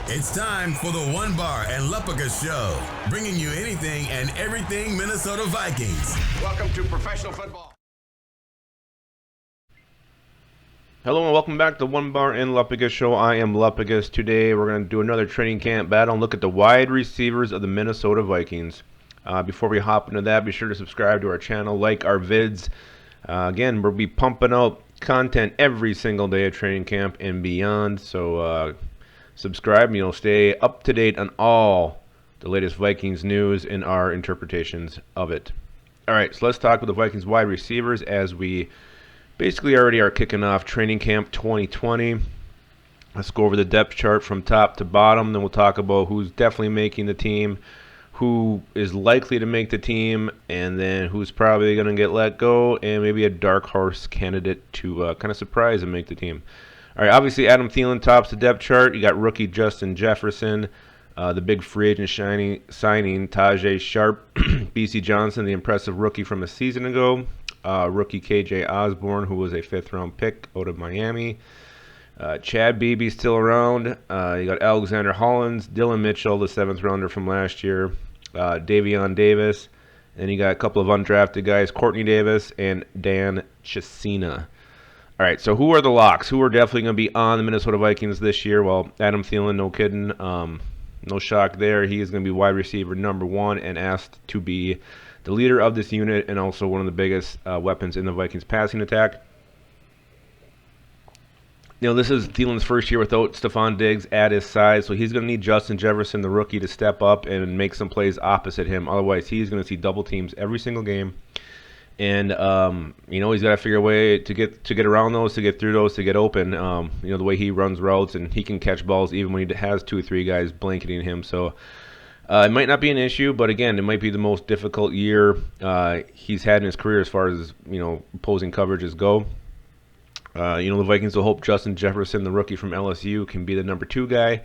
It's time for the One Bar and Lupagus Show, bringing you anything and everything Minnesota Vikings. Welcome to professional football. Hello and welcome back to the One Bar and Lupagus Show. I am Lupagus. Today we're going to do another training camp battle and look at the wide receivers of the Minnesota Vikings. Before we hop into that, be sure to subscribe to our channel, like our vids. Again, we'll be pumping out content every single day at training camp and beyond. So subscribe and you'll stay up to date on all the latest Vikings news and our interpretations of it. All right, so let's talk with the Vikings wide receivers as we basically already are kicking off training camp 2020. Let's go over the depth chart from top to bottom. Then we'll talk about who's definitely making the team, who is likely to make the team, and then who's probably going to get let go, and maybe a dark horse candidate to kind of surprise and make the team. All right, obviously Adam Thielen tops the depth chart. You got rookie Justin Jefferson, the big free agent signing Tajay Sharp, BC Johnson, the impressive rookie from a season ago, rookie KJ Osborne, who was a fifth-round pick out of Miami. Chad Bibi still around. You got Alexander Hollins, Dylan Mitchell, the seventh-rounder from last year, Daveon Davis, and you got a couple of undrafted guys, Courtney Davis and Dan Chisena. All right, so who are the locks? Who are definitely going to be on the Minnesota Vikings this year? Well, Adam Thielen, no kidding. No shock there. He is going to be wide receiver number one and asked to be the leader of this unit and also one of the biggest weapons in the Vikings passing attack. You know, this is Thielen's first year without Stephon Diggs at his side, so he's going to need Justin Jefferson, the rookie, to step up and make some plays opposite him. Otherwise, he's going to see double teams every single game. And, you know, he's got to figure a way to get around those, to get through those, to get open. You know, the way he runs routes, and he can catch balls even when he has 2 or 3 guys blanketing him. So it might not be an issue, but, again, it might be the most difficult year he's had in his career as far as, you know, opposing coverages go. You know, the Vikings will hope Justin Jefferson, the rookie from LSU, can be the number 2 guy.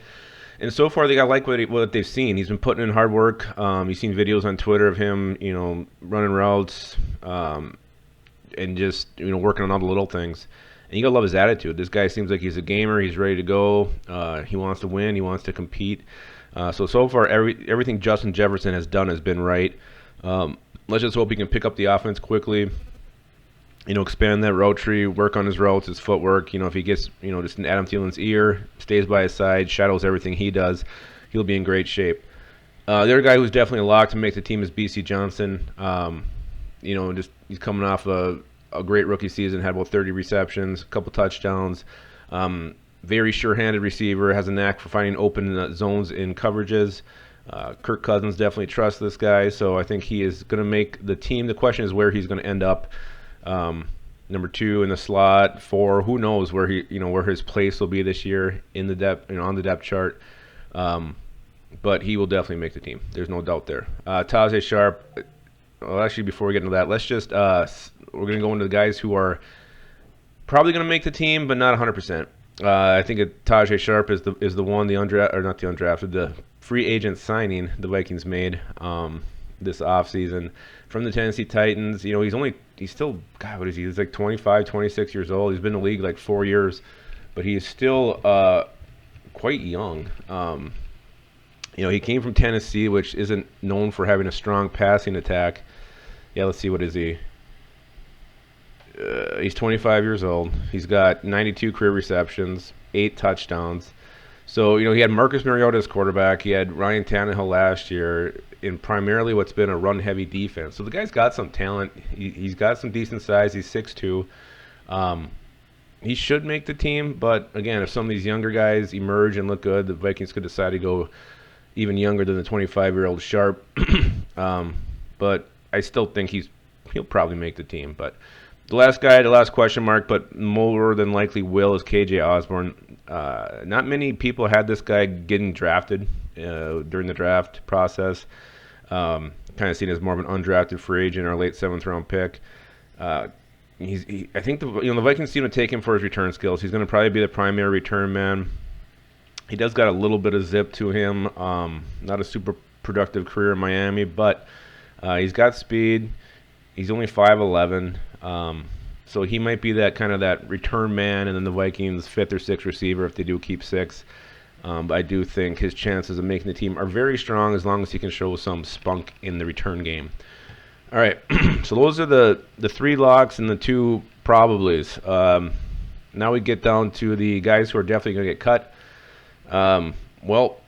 And so far, they got like what they've seen. He's been putting in hard work. You've seen videos on Twitter of him, you know, running routes and just, you know, working on all the little things. And you gotta love his attitude. This guy seems like he's a gamer. He's ready to go. He wants to win. He wants to compete. So far, everything Justin Jefferson has done has been right. Let's just hope he can pick up the offense quickly. You know, expand that route tree, work on his routes, his footwork. You know, if he gets, you know, just in Adam Thielen's ear, stays by his side, shadows everything he does, he'll be in great shape. The other guy who's definitely a lock to make the team is BC Johnson. You know, just he's coming off a great rookie season, had about 30 receptions, a couple touchdowns. Very sure-handed receiver, has a knack for finding open zones in coverages. Kirk Cousins definitely trusts this guy, so I think he is going to make the team. The question is where he's going to end up. Number 2 in the slot, 4. Who knows where where his place will be this year in the depth, on the depth chart. But he will definitely make the team. There's no doubt there. Tajay Sharp. Well, actually, before we get into that, let's just we're going to go into the guys who are probably going to make the team, but not 100%. I think Tajay Sharp is the one, the free agent signing the Vikings made this offseason from the Tennessee Titans. You know, he's still, God, what is he? He's like 25, 26 years old. He's been in the league like 4 years, but he is still quite young. You know, he came from Tennessee, which isn't known for having a strong passing attack. Yeah, let's see, what is he? He's 25 years old. He's got 92 career receptions, 8 touchdowns. So, you know, he had Marcus Mariota as quarterback. He had Ryan Tannehill last year in primarily what's been a run-heavy defense. So the guy's got some talent. He's got some decent size. He's 6'2". He should make the team, but, again, if some of these younger guys emerge and look good, the Vikings could decide to go even younger than the 25-year-old Sharp. But I still think he'll probably make the team. But the last question mark, but more than likely will, is KJ Osborne. Not many people had this guy getting drafted during the draft process. Kind of seen as more of an undrafted free agent or a late 7th-round pick. I think the Vikings seem to take him for his return skills. He's going to probably be the primary return man. He does got a little bit of zip to him. Not a super productive career in Miami, but he's got speed. He's only 5'11". So he might be that kind of that return man, and then the Vikings' 5th or 6th receiver if they do keep 6. But I do think his chances of making the team are very strong as long as he can show some spunk in the return game. All right, so those are the 3 locks and the 2 probablys. Now we get down to the guys who are definitely going to get cut. Well,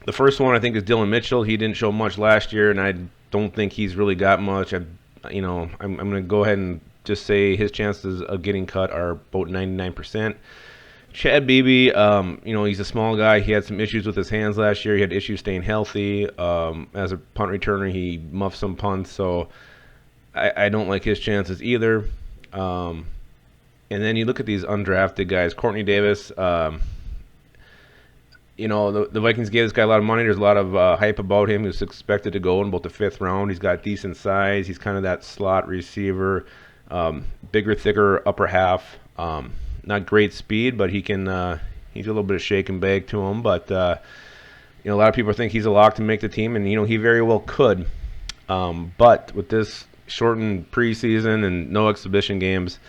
the first one I think is Dylan Mitchell. He didn't show much last year, and I don't think he's really got much. I'm going to go ahead and just say his chances of getting cut are about 99%. Chad Bibi, he's a small guy. He had some issues with his hands last year. He had issues staying healthy. As a punt returner, he muffed some punts, so I don't like his chances either. And then you look at these undrafted guys. Courtney Davis, the Vikings gave this guy a lot of money. There's a lot of hype about him. He was expected to go in about the 5th round. He's got decent size. He's kind of that slot receiver, bigger, thicker upper half. Not great speed, but he can. He's a little bit of shake and bake to him. But a lot of people think he's a lock to make the team, and he very well could. But with this shortened preseason and no exhibition games,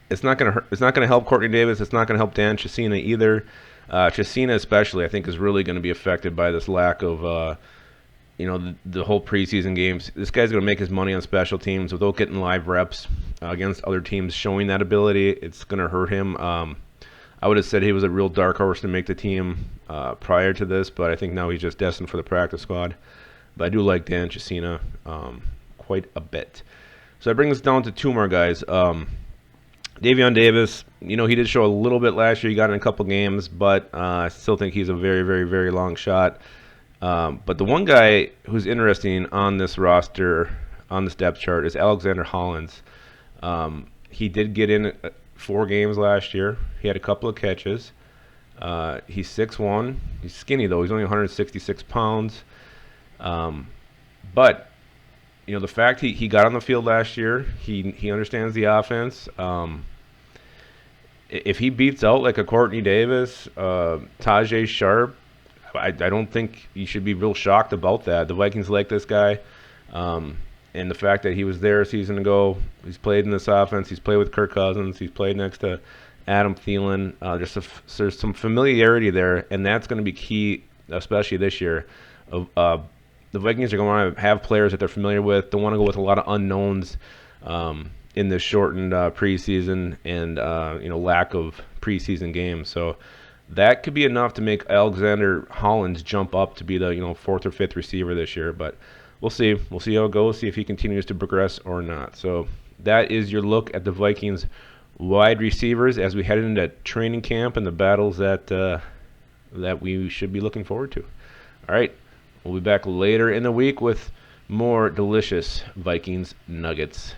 it's not going to hurt. It's not going to help Courtney Davis. It's not going to help Dan Chesina either. Chesina especially, I think, is really going to be affected by this lack of, the whole preseason games. This guy's going to make his money on special teams without getting live reps against other teams, showing that ability. It's going to hurt him. I would have said he was a real dark horse to make the team prior to this, but I think now he's just destined for the practice squad. But I do like Dan Chesina quite a bit. So that brings us down to 2 more guys. Daveon Davis, he did show a little bit last year. He got in a couple games, but I still think he's a very, very, very long shot. But the one guy who's interesting on this roster, on this depth chart, is Alexander Hollins. He did get in 4 games last year. He had a couple of catches. He's 6'1". He's skinny, though. He's only 166 pounds. But the fact he got on the field last year, he understands the offense. If he beats out like a Courtney Davis, Tajay Sharp, I don't think you should be real shocked about that. The Vikings like this guy, and the fact that he was there a season ago, he's played in this offense, he's played with Kirk Cousins, he's played next to Adam Thielen. There's some familiarity there, and that's going to be key, especially this year. The Vikings are going to have players that they're familiar with. Don't want to go with a lot of unknowns in this shortened preseason and lack of preseason games. So that could be enough to make Alexander Hollins jump up to be the 4th or 5th receiver this year. But we'll see. We'll see how it goes. See if he continues to progress or not. So that is your look at the Vikings wide receivers as we head into training camp and the battles that we should be looking forward to. All right. We'll be back later in the week with more delicious Vikings nuggets.